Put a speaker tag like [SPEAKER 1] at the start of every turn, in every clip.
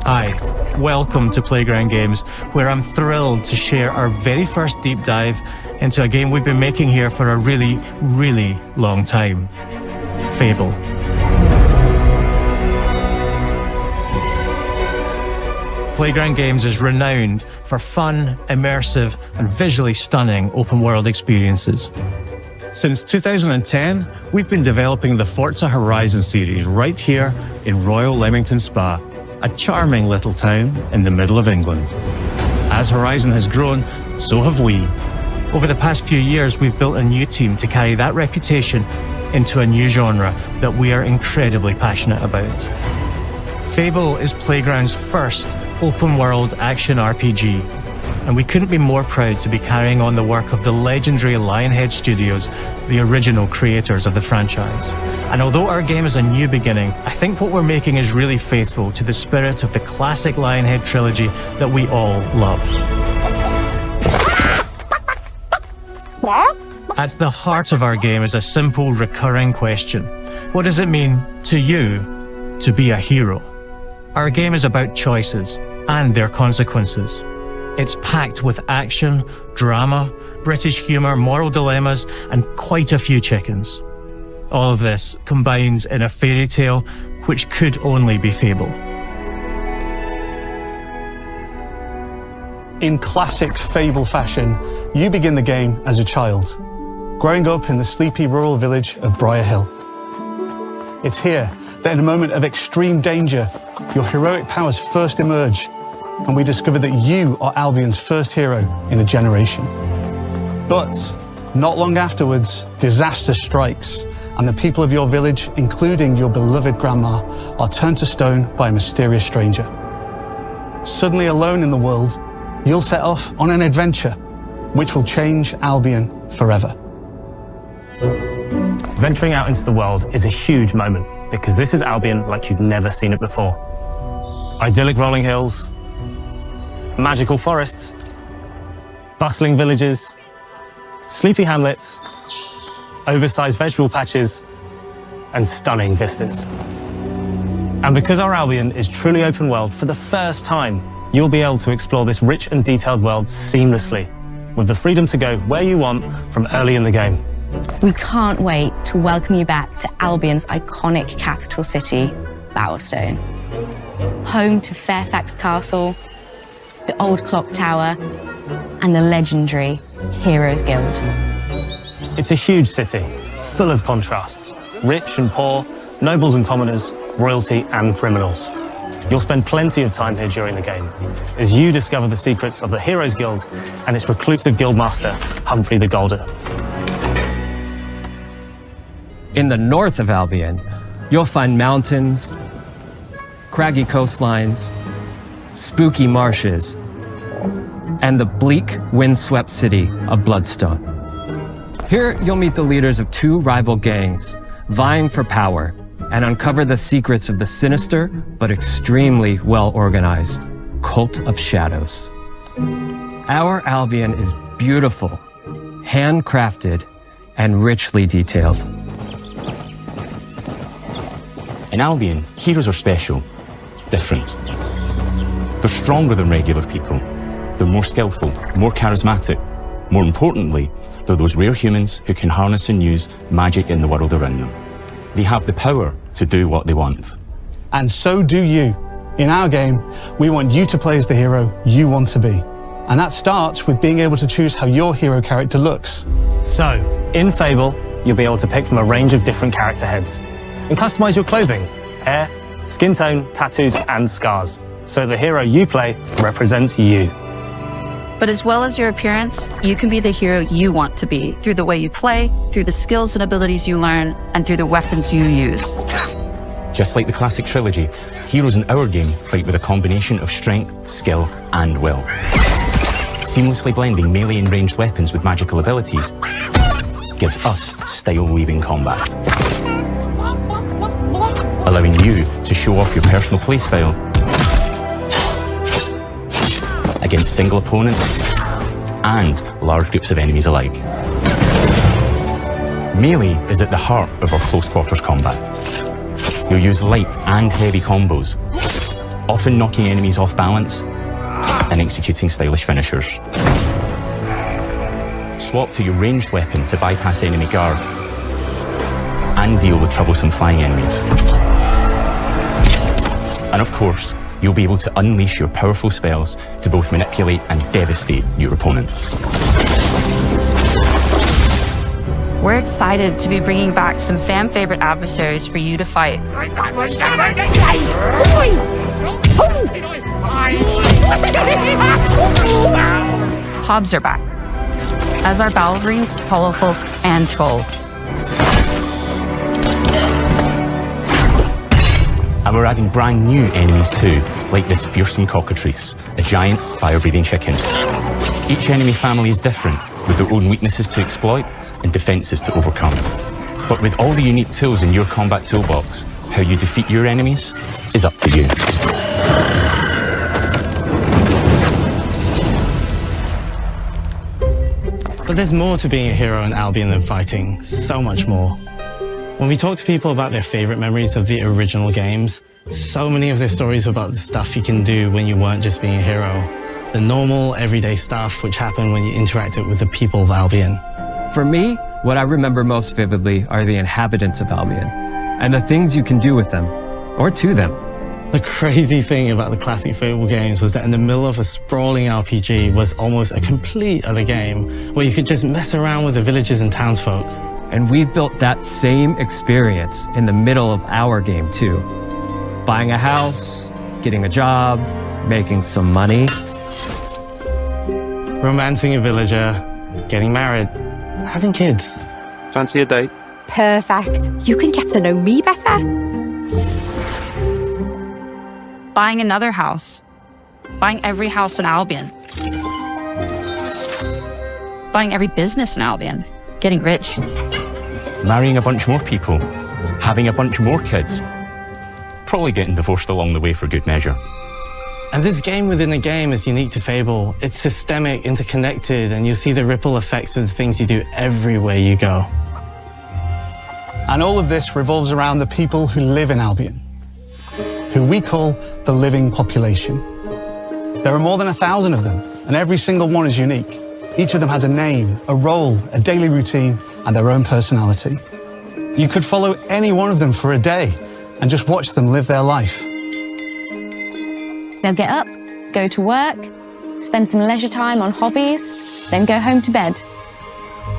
[SPEAKER 1] Hi, welcome to Playground Games, where I'm thrilled to share our very first deep dive into a game we've been making here for a really, really long time. Fable. Playground Games is renowned for fun, immersive, and visually stunning open-world experiences. Since 2010, we've been developing the Forza Horizon series right here in Royal Leamington Spa, a charming little town in the middle of England. As Horizon has grown, so have we. Over the past few years, we've built a new team to carry that reputation into a new genre that we are incredibly passionate about. Fable is Playground's first open-world action RPG, and we couldn't be more proud to be carrying on the work of the legendary Lionhead Studios, the original creators of the franchise. And although our game is a new beginning, I think what we're making is really faithful to the spirit of the classic Lionhead trilogy that we all love. At the heart of our game is a simple, recurring question. What does it mean to you to be a hero? Our game is about choices and their consequences. It's packed with action, drama, British humour, moral dilemmas, and quite a few chickens. All of this combines in a fairy tale which could only be Fable.
[SPEAKER 2] In classic Fable fashion, you begin the game as a child, growing up in the sleepy rural village of Briar Hill. It's here that in a moment of extreme danger, your heroic powers first emerge, and we discover that you are Albion's first hero in a generation. But not long afterwards, disaster strikes, and the people of your village, including your beloved grandma, are turned to stone by a mysterious stranger. Suddenly alone in the world, you'll set off on an adventure which will change Albion forever.
[SPEAKER 3] Venturing out into the world is a huge moment because this is Albion like you've never seen it before. Idyllic rolling hills, magical forests, bustling villages, sleepy hamlets, oversized vegetable patches, and stunning vistas. And because our Albion is truly open world, for the first time, you'll be able to explore this rich and detailed world seamlessly, with the freedom to go where you want from early in the game.
[SPEAKER 4] We can't wait to welcome you back to Albion's iconic capital city, Bowerstone. Home to Fairfax Castle, the Old Clock Tower, and the legendary Heroes Guild.
[SPEAKER 3] It's a huge city, full of contrasts, rich and poor, nobles and commoners, royalty and criminals. You'll spend plenty of time here during the game, as you discover the secrets of the Heroes Guild and its reclusive guildmaster, Humphrey the Golden.
[SPEAKER 5] In the north of Albion, you'll find mountains, craggy coastlines, spooky marshes, and the bleak, windswept city of Bloodstone. Here, you'll meet the leaders of two rival gangs, vying for power, and uncover the secrets of the sinister but extremely well-organized Cult of Shadows. Our Albion is beautiful, handcrafted, and richly detailed.
[SPEAKER 6] In Albion, heroes are special, different. They're stronger than regular people. They're more skillful, more charismatic. More importantly, they're those rare humans who can harness and use magic in the world around them. They have the power to do what they want.
[SPEAKER 2] And so do you. In our game, we want you to play as the hero you want to be. And that starts with being able to choose how your hero character looks.
[SPEAKER 3] So, in Fable, you'll be able to pick from a range of different character heads and customize your clothing, hair, skin tone, tattoos, and scars, so the hero you play represents you.
[SPEAKER 7] But as well as your appearance, you can be the hero you want to be through the way you play, through the skills and abilities you learn, and through the weapons you use.
[SPEAKER 6] Just like the classic trilogy, heroes in our game fight with a combination of strength, skill, and will. Seamlessly blending melee and ranged weapons with magical abilities gives us style-weaving combat, allowing you to show off your personal playstyle against single opponents and large groups of enemies alike. Melee is at the heart of our close quarters combat. You'll use light and heavy combos, often knocking enemies off balance and executing stylish finishers. Swap to your ranged weapon to bypass enemy guard and deal with troublesome flying enemies. And of course, you'll be able to unleash your powerful spells to both manipulate and devastate your opponents.
[SPEAKER 7] We're excited to be bringing back some fan-favorite adversaries for you to fight. Hobbs are back, as are Balverines, Hollowfolk, and Trolls.
[SPEAKER 6] And we're adding brand new enemies too, like this fearsome cockatrice, a giant fire-breathing chicken. Each enemy family is different, with their own weaknesses to exploit and defenses to overcome. But with all the unique tools in your combat toolbox, how you defeat your enemies is up to you.
[SPEAKER 3] But there's more to being a hero in Albion than fighting, so much more. When we talk to people about their favorite memories of the original games, so many of their stories were about the stuff you can do when you weren't just being a hero. The normal, everyday stuff which happened when you interacted with the people of Albion.
[SPEAKER 5] For me, what I remember most vividly are the inhabitants of Albion and the things you can do with them, or to them.
[SPEAKER 3] The crazy thing about the classic Fable games was that in the middle of a sprawling RPG was almost a complete other game where you could just mess around with the villagers and townsfolk.
[SPEAKER 5] And we've built that same experience in the middle of our game too. Buying a house, getting a job, making some money.
[SPEAKER 3] Romancing a villager, getting married, having kids.
[SPEAKER 8] Fancy a date?
[SPEAKER 9] Perfect. You can get to know me better.
[SPEAKER 7] Buying another house. Buying every house in Albion. Buying every business in Albion. Getting rich.
[SPEAKER 6] Marrying a bunch more people, having a bunch more kids, probably getting divorced along the way for good measure.
[SPEAKER 3] And this game within a game is unique to Fable. It's systemic, interconnected, and you'll see the ripple effects of the things you do everywhere you go.
[SPEAKER 2] And all of this revolves around the people who live in Albion, who we call the living population. There are more than 1,000 of them, and every single one is unique. Each of them has a name, a role, a daily routine, and their own personality. You could follow any one of them for a day and just watch them live their life.
[SPEAKER 4] They'll get up, go to work, spend some leisure time on hobbies, then go home to bed.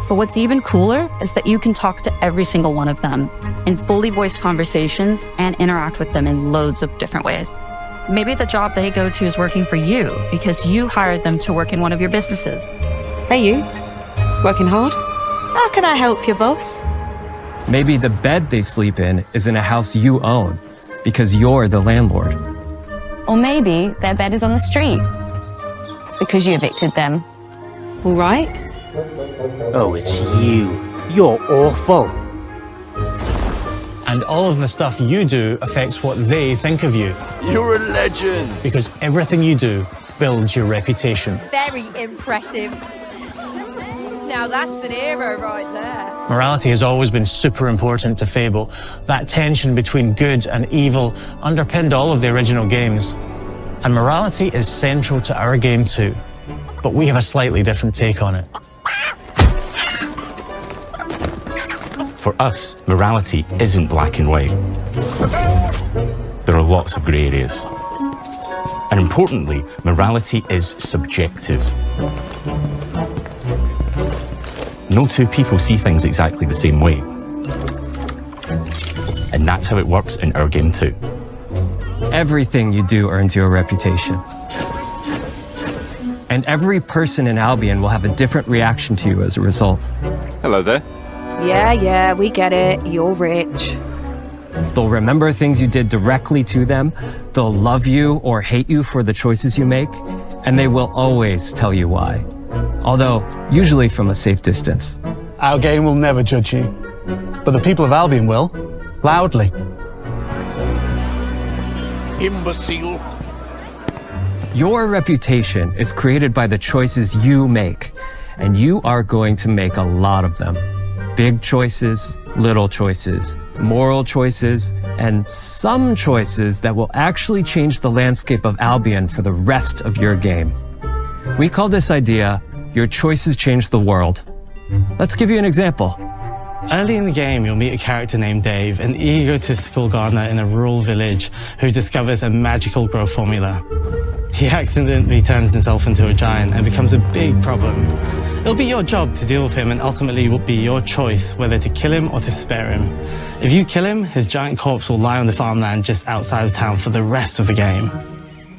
[SPEAKER 7] But what's even cooler is that you can talk to every single one of them in fully voiced conversations and interact with them in loads of different ways. Maybe the job they go to is working for you because you hired them to work in one of your businesses.
[SPEAKER 9] Hey you, working hard? How can I help you, boss?
[SPEAKER 5] Maybe the bed they sleep in is in a house you own because you're the landlord.
[SPEAKER 4] Or maybe their bed is on the street because you evicted them.
[SPEAKER 9] All right.
[SPEAKER 10] Oh, it's you. You're awful.
[SPEAKER 1] And all of the stuff you do affects what they think of you.
[SPEAKER 8] You're a legend!
[SPEAKER 1] Because everything you do builds your reputation.
[SPEAKER 9] Very impressive. Now that's an hero right there.
[SPEAKER 1] Morality has always been super important to Fable. That tension between good and evil underpinned all of the original games. And morality is central to our game too. But we have a slightly different take on it.
[SPEAKER 6] For us, morality isn't black and white. There are lots of grey areas. And importantly, morality is subjective. No two people see things exactly the same way. And that's how it works in our game too.
[SPEAKER 5] Everything you do earns you a reputation. And every person in Albion will have a different reaction to you as a result.
[SPEAKER 8] Hello there.
[SPEAKER 9] Yeah, we get it. You're rich.
[SPEAKER 5] They'll remember things you did directly to them, they'll love you or hate you for the choices you make, and they will always tell you why. Although, usually from a safe distance.
[SPEAKER 2] Our game will never judge you, but the people of Albion will, loudly.
[SPEAKER 8] Imbecile.
[SPEAKER 5] Your reputation is created by the choices you make, and you are going to make a lot of them. Big choices, little choices, moral choices, and some choices that will actually change the landscape of Albion for the rest of your game. We call this idea, Your Choices Change the World. Let's give you an example.
[SPEAKER 2] Early in the game, you'll meet a character named Dave, an egotistical gardener in a rural village who discovers a magical growth formula. He accidentally turns himself into a giant and becomes a big problem. It'll be your job to deal with him, and ultimately it will be your choice whether to kill him or to spare him. If you kill him, his giant corpse will lie on the farmland just outside of town for the rest of the game.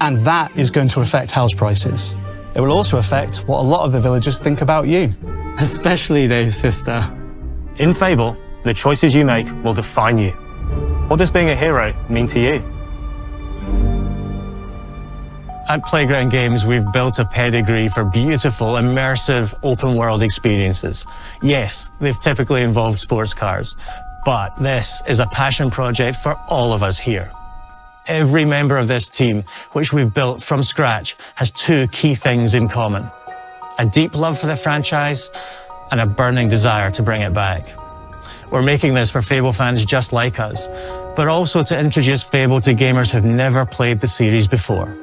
[SPEAKER 2] And that is going to affect house prices. It will also affect what a lot of the villagers think about you. Especially Dave's sister.
[SPEAKER 3] In Fable, the choices you make will define you. What does being a hero mean to you?
[SPEAKER 1] At Playground Games, we've built a pedigree for beautiful, immersive, open-world experiences. Yes, they've typically involved sports cars, but this is a passion project for all of us here. Every member of this team, which we've built from scratch, has two key things in common: a deep love for the franchise and a burning desire to bring it back. We're making this for Fable fans just like us, but also to introduce Fable to gamers who've never played the series before.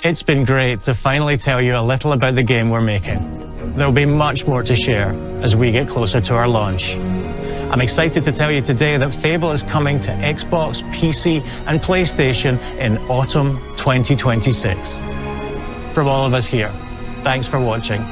[SPEAKER 1] It's been great to finally tell you a little about the game we're making. There'll be much more to share as we get closer to our launch. I'm excited to tell you today that Fable is coming to Xbox, PC, and PlayStation in autumn 2026. From all of us here, thanks for watching.